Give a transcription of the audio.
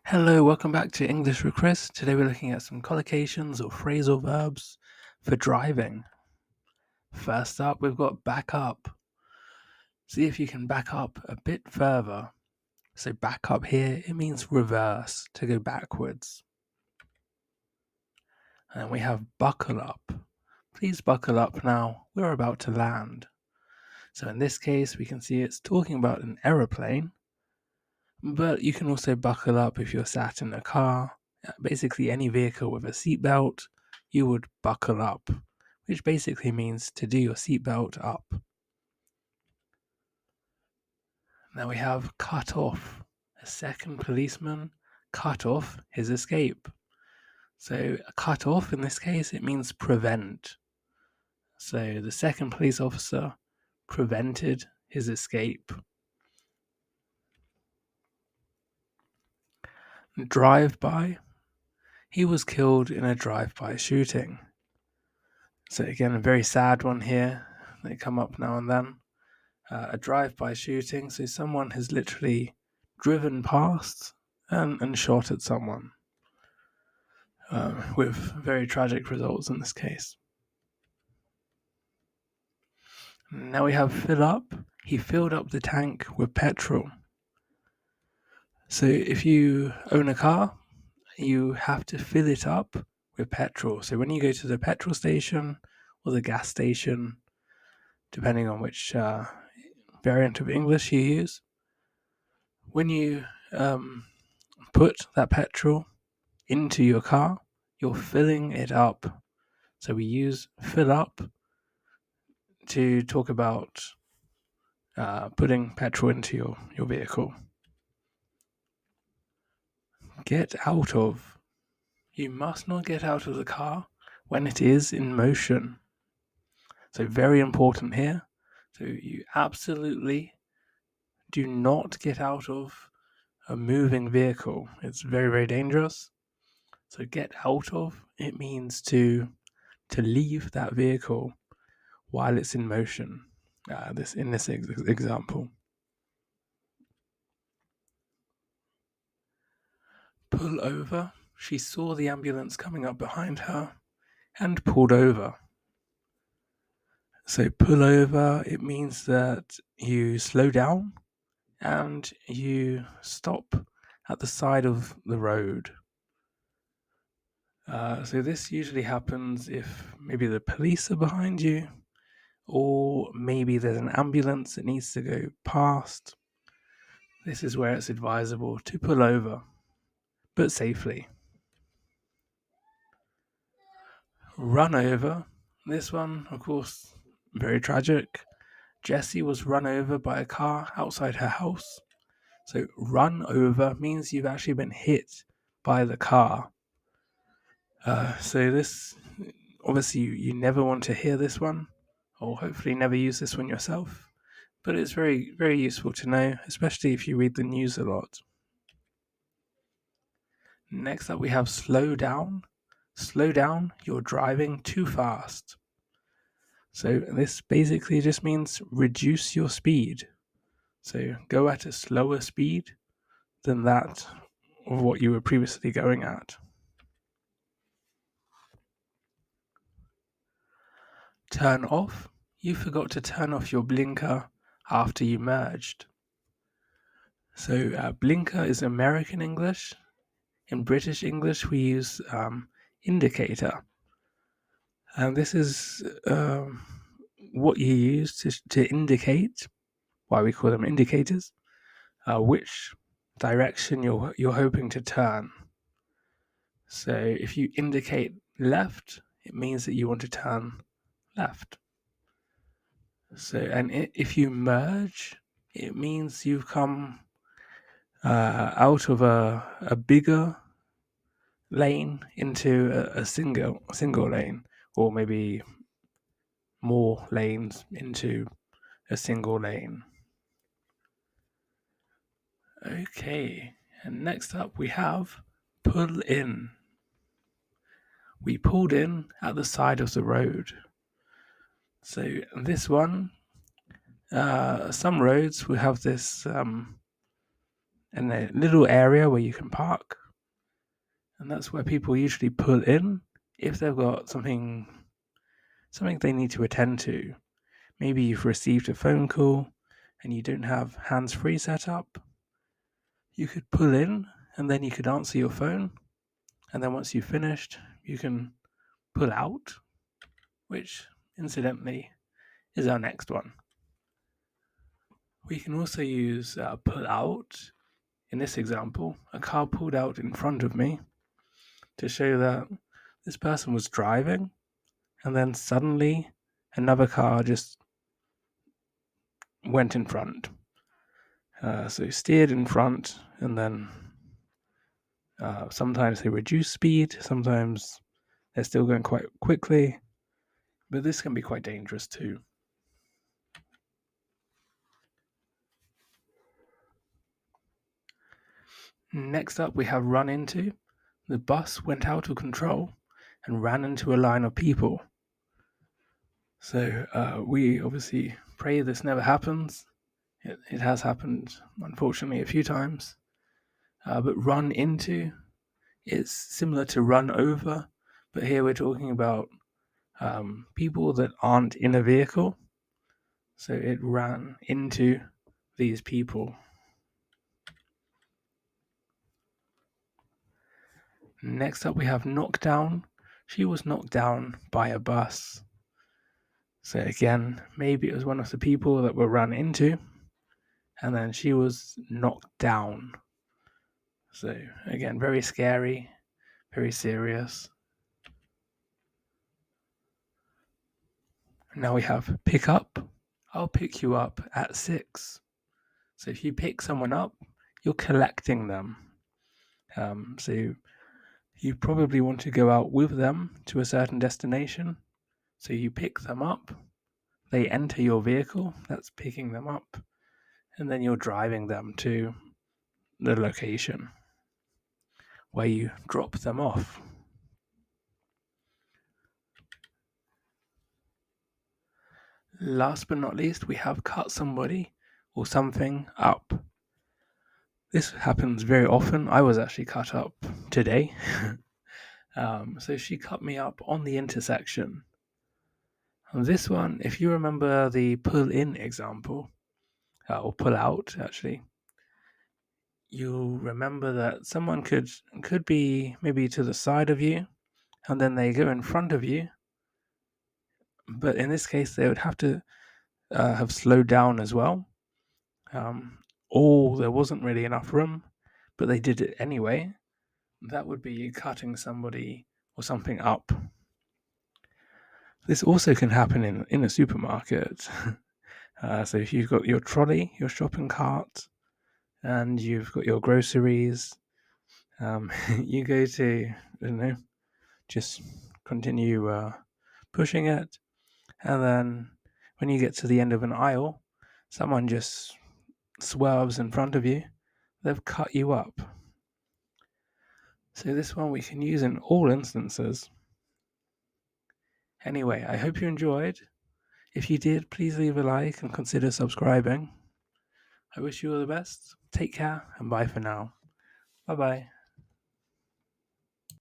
Hello, welcome back to English with Chris. Today we're looking at some collocations or phrasal verbs for driving. First up, we've got back up. See if you can back up a bit further. So back up here, it means reverse, to go backwards. And we have buckle up. Please buckle up now, we're about to land. So in this case, we can see it's talking about an aeroplane, but you can also buckle up if you're sat in a car. Basically, any vehicle with a seatbelt, you would buckle up, which basically means to do your seatbelt up. Now we have cut off. A second policeman cut off his escape. So, cut off in this case, it means prevent. So, the second police officer prevented his escape. Drive by. He was killed in a drive-by shooting. So again, a very sad one here. They come up now and then. A drive-by shooting, so someone has literally driven past and shot at someone, with very tragic results in this case. Now we have fill up. He filled up the tank with petrol. So if you own a car, you have to fill it up with petrol. So when you go to the petrol station or the gas station, depending on which variant of English you use, when you put that petrol into your car, you're filling it up. So we use fill up to talk about putting petrol into your vehicle. Get out of. You must not get out of the car when it is in motion. So very important here. So you absolutely do not get out of a moving vehicle. It's very, very dangerous. So get out of, it means to leave that vehicle while it's in motion. In this example. Pull over. She saw the ambulance coming up behind her and pulled over. So pull over, it means that you slow down and you stop at the side of the road. So this usually happens if maybe the police are behind you, or maybe there's an ambulance that needs to go past. This is where it's advisable to pull over, but safely. Run over. This one, of course, very tragic. Jessie was run over by a car outside her house. So run over means you've actually been hit by the car. So this, obviously, you never want to hear this one, or hopefully never use this one yourself. But it's very, very useful to know, especially if you read the news a lot. Next up, we have slow down. Slow down, you're driving too fast. So this basically just means reduce your speed. So go at a slower speed than that of what you were previously going at. Turn off. You forgot to turn off your blinker after you merged. So blinker is American English. In British English, we use indicator. And this is what you use to indicate, why we call them indicators, which direction you're hoping to turn. So if you indicate left, it means that you want to turn left. So, and if you merge, it means you've come out of a bigger lane into a single lane, or maybe more lanes into a single lane. Okay, and next up we have pull in. We pulled in at the side of the road. So this one, some roads will have this and a little area where you can park. And that's where people usually pull in if they've got something they need to attend to. Maybe you've received a phone call and you don't have hands-free set up. You could pull in and then you could answer your phone. And then once you've finished, you can pull out, which incidentally is our next one. We can also use pull out. In this example, a car pulled out in front of me to show that this person was driving and then suddenly another car just went in front. So steered in front, and then sometimes they reduce speed, sometimes they're still going quite quickly, but this can be quite dangerous too. Next up, we have run into. The bus went out of control and ran into a line of people. So we obviously pray this never happens. It has happened, unfortunately, a few times. But run into is similar to run over, but here we're talking about people that aren't in a vehicle. So it ran into these people. Next up, we have knock down. She was knocked down by a bus. So again, maybe it was one of the people that were run into, and then she was knocked down. So again, very scary, very serious. Now we have pick up. I'll pick you up at 6. So if you pick someone up, you're collecting them. So you probably want to go out with them to a certain destination. So you pick them up, they enter your vehicle, that's picking them up, and then you're driving them to the location where you drop them off. Last but not least, we have cut somebody or something up. This happens very often. I was actually cut up today. So she cut me up on the intersection. And this one, if you remember the pull in example, or pull out actually, you'll remember that someone could be maybe to the side of you, and then they go in front of you. But in this case, they would have to have slowed down as well. Or there wasn't really enough room, but they did it anyway. That would be you cutting somebody or something up. This also can happen in a supermarket. So if you've got your trolley, your shopping cart, and you've got your groceries, you go to, I don't know, just continue pushing it, and then when you get to the end of an aisle, someone just swerves in front of you. They've cut you up. So this one we can use in all instances. Anyway, I hope you enjoyed. If you did, please leave a like and consider subscribing. I wish you all the best. Take care and bye for now. Bye bye.